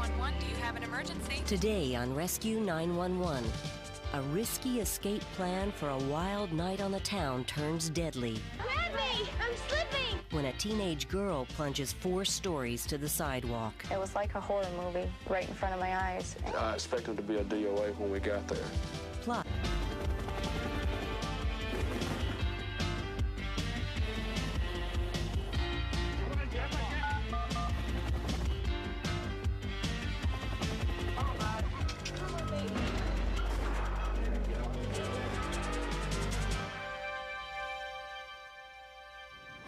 911, do you have an emergency? Today on Rescue 911, a risky escape plan for a wild night on the town turns deadly. Grab me! I'm slipping! When a teenage girl plunges 4 stories to the sidewalk. It was like a horror movie right in front of my eyes. I expected to be a DOA when we got there. Plus,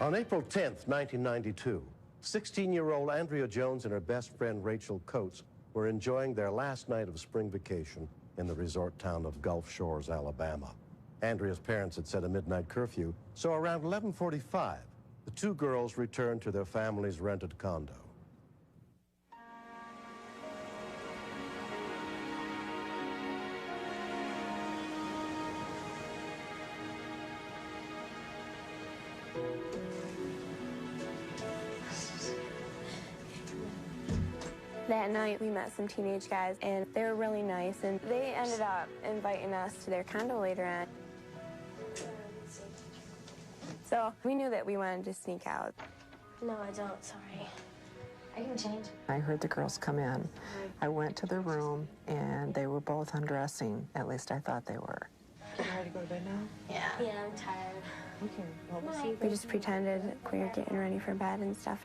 On April 10th, 1992, 16-year-old Andrea Jones and her best friend Rachel Coates were enjoying their last night of spring vacation in the resort town of Gulf Shores, Alabama. Andrea's parents had set a midnight curfew, so around 11:45, the 2 girls returned to their family's rented condo. That night, we met some teenage guys, and they were really nice, and they ended up inviting us to their condo later on. So we knew that we wanted to sneak out. No, I don't, sorry. I can change. I heard the girls come in. I went to their room, and they were both undressing. At least I thought they were. You ready to go to bed now? Yeah. Yeah, I'm tired. Okay, well, we'll see. We just pretended we were getting ready for bed and stuff.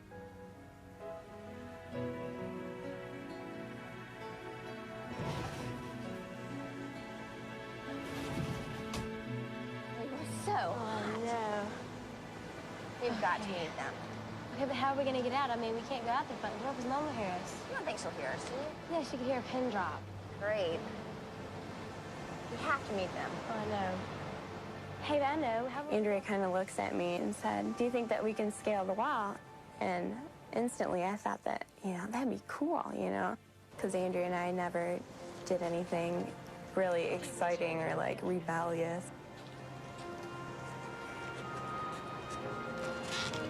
Oh, no. We've got to meet them. Okay, but how are we going to get out? I mean, we can't go out the front door because Mom will hear us. I don't think she'll hear us, do you? Yeah, she could hear a pin drop. Great. We have to meet them. Oh, I know. Hey, I know. Andrea kind of looks at me and said, do you think that we can scale the wall? And instantly I thought that, that'd be cool, because Andrea and I never did anything really exciting or, like, rebellious.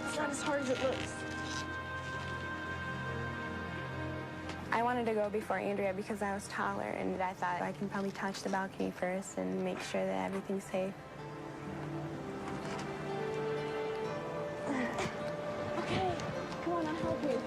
It's not as hard as it looks. I wanted to go before Andrea because I was taller, and I thought I can probably touch the balcony first and make sure that everything's safe. Okay, come on, I'll help you.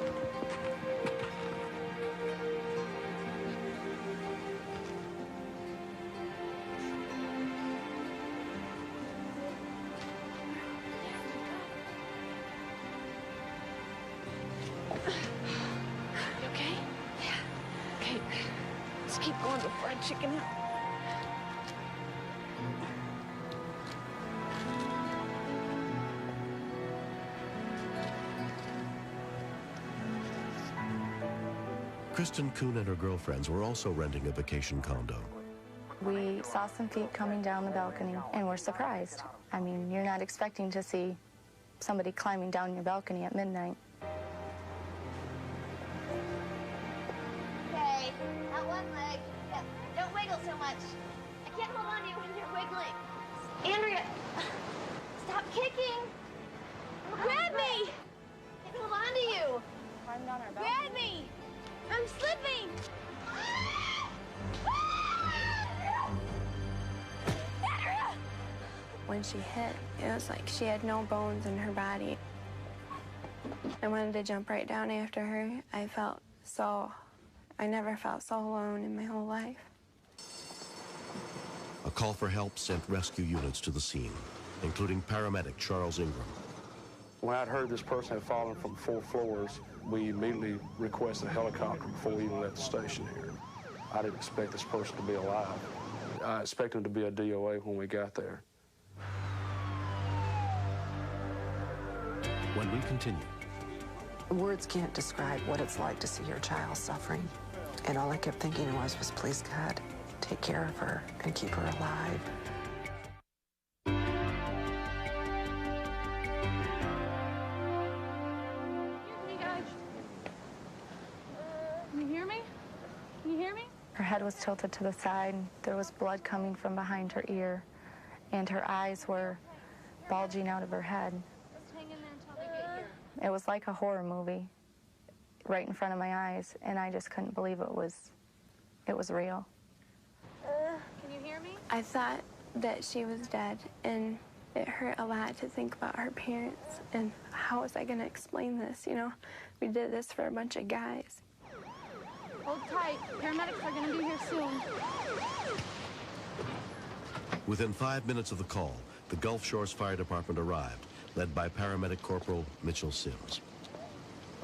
Keep going before I chicken out. Kristen Kuhn and her girlfriends were also renting a vacation condo. We saw some feet coming down the balcony, and we're surprised. I mean, you're not expecting to see somebody climbing down your balcony at midnight. Okay, that one leg. Yeah, don't wiggle so much. I can't hold on to you when you're wiggling. Andrea, stop kicking. Grab me. I can't hold on to you. Climb down our balcony. Grab me. I'm slipping. When she hit, it was like she had no bones in her body. I wanted to jump right down after her. I never felt so alone in my whole life. A call for help sent rescue units to the scene, including paramedic Charles Ingram. When I'd heard this person had fallen from 4 floors, we immediately requested a helicopter before we even left the station here. I didn't expect this person to be alive. I expected him to be a DOA when we got there. When we continue. Words can't describe what it's like to see your child suffering. And all I kept thinking was please, God, take care of her and keep her alive. You guys, can you hear me? Can you hear me? Her head was tilted to the side. There was blood coming from behind her ear, and her eyes were bulging out of her head. Just hang in there until they get here. It was like a horror movie. right in front of my eyes, and I just couldn't believe it was real. Can you hear me? I thought that she was dead, and it hurt a lot to think about her parents and how was I going to explain this, you know? We did this for a bunch of guys. Hold tight. Paramedics are going to be here soon. Within 5 minutes of the call, the Gulf Shores Fire Department arrived, led by paramedic Corporal Mitchell Sims.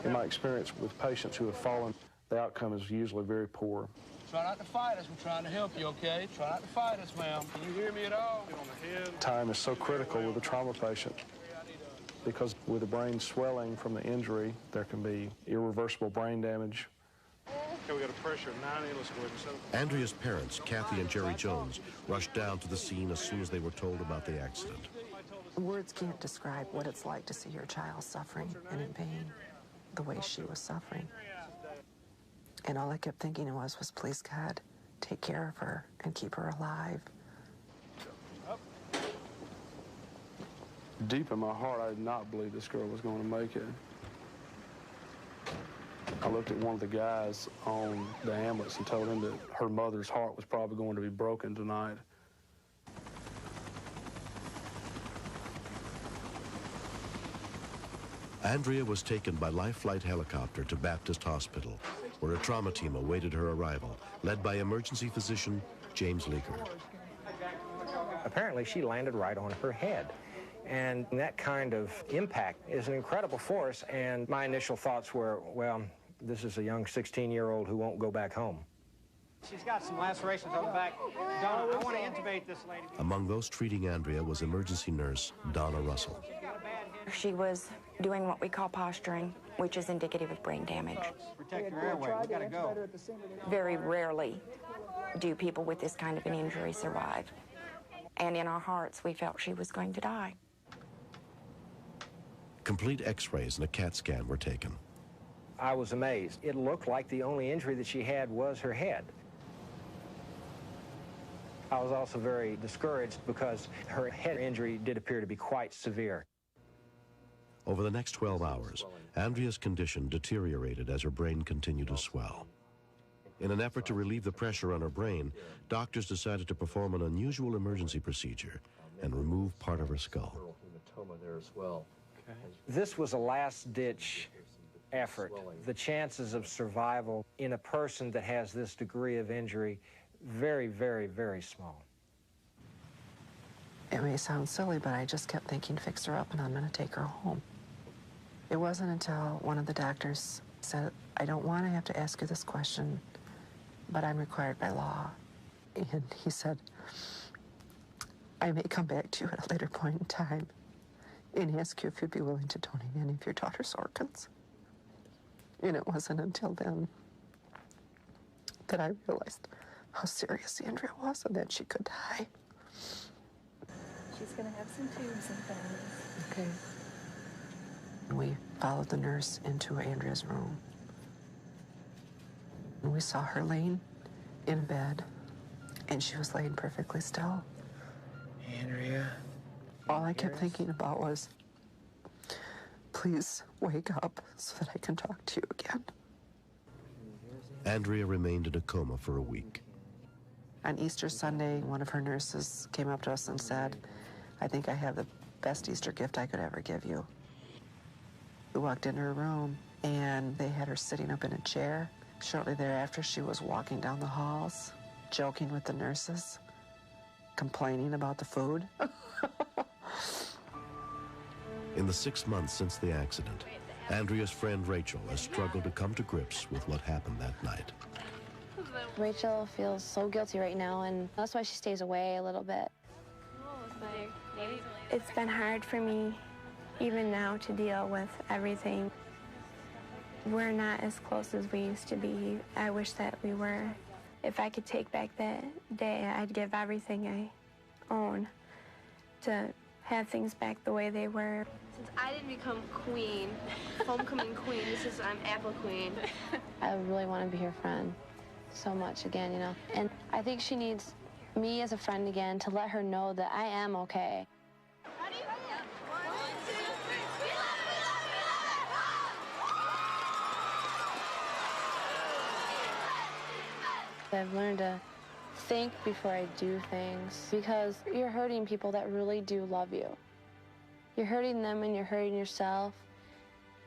In my experience with patients who have fallen, the outcome is usually very poor. Try not to fight us. We're trying to help you, okay? Try not to fight us, ma'am. Can you hear me at all? Time is so critical with a trauma patient because with the brain swelling from the injury, there can be irreversible brain damage. Okay, we got a pressure of 90. Let's go ahead and set it. Andrea's parents, Kathy and Jerry Jones, rushed down to the scene as soon as they were told about the accident. Words can't describe what it's like to see your child suffering and in pain, the way she was suffering. And all I kept thinking was, please, God, take care of her and keep her alive. Deep in my heart, I did not believe this girl was going to make it. I looked at one of the guys on the ambulance and told him that her mother's heart was probably going to be broken tonight. Andrea was taken by life flight helicopter to Baptist Hospital, where a trauma team awaited her arrival, led by emergency physician James Leaker. Apparently, she landed right on her head. And that kind of impact is an incredible force, and my initial thoughts were, well, this is a young 16-year-old who won't go back home. She's got some lacerations on the back. Donna, I want to intubate this lady. Among those treating Andrea was emergency nurse Donna Russell. She was doing what we call posturing, which is indicative of brain damage. Protect your airway. We gotta go. Very rarely do people with this kind of an injury survive. And in our hearts, we felt she was going to die. Complete x-rays and a CAT scan were taken. I was amazed. It looked like the only injury that she had was her head. I was also very discouraged because her head injury did appear to be quite severe. Over the next 12 hours, Andrea's condition deteriorated as her brain continued to swell. In an effort to relieve the pressure on her brain, doctors decided to perform an unusual emergency procedure and remove part of her skull. This was a last-ditch effort. The chances of survival in a person that has this degree of injury, very, very, very small. It may sound silly, but I just kept thinking, fix her up and I'm going to take her home. It wasn't until one of the doctors said, I don't want to have to ask you this question, but I'm required by law. And he said, I may come back to you at a later point in time and ask you if you'd be willing to donate any of your daughter's organs. And it wasn't until then that I realized how serious Andrea was and that she could die. She's going to have some tubes and things. Okay. We followed the nurse into Andrea's room. And we saw her laying in bed, and she was laying perfectly still. Andrea. All I kept thinking about was, please wake up so that I can talk to you again. Andrea remained in a coma for a week. On Easter Sunday, one of her nurses came up to us and said, I think I have the best Easter gift I could ever give you. We walked into her room, and they had her sitting up in a chair. Shortly thereafter, she was walking down the halls, joking with the nurses, complaining about the food. In the 6 months since the accident, Andrea's friend Rachel has struggled to come to grips with what happened that night. Rachel feels so guilty right now, and that's why she stays away a little bit. It's been hard for me, even now, to deal with everything. We're not as close as we used to be. I wish that we were. If I could take back that day, I'd give everything I own to have things back the way they were. Since I didn't become queen, homecoming queen, I'm apple queen. I really want to be her friend so much again, you know. And I think she needs me as a friend again to let her know that I am okay. I've learned to think before I do things, because you're hurting people that really do love you. You're hurting them and you're hurting yourself,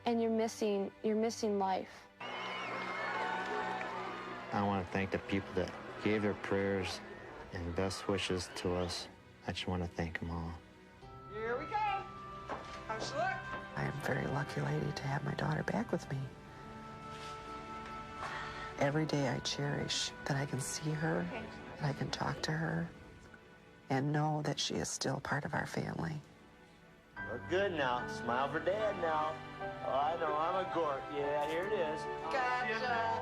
and you're missing life. I want to thank the people that gave their prayers and best wishes to us. I just want to thank them all. Here we go. I'm select. I am a very lucky lady to have my daughter back with me. Every day I cherish that I can see her, that I can talk to her, and know that she is still part of our family. Look good now. Smile for Dad now. Oh, I know, I'm a Gort. Yeah, here it is. Gotcha.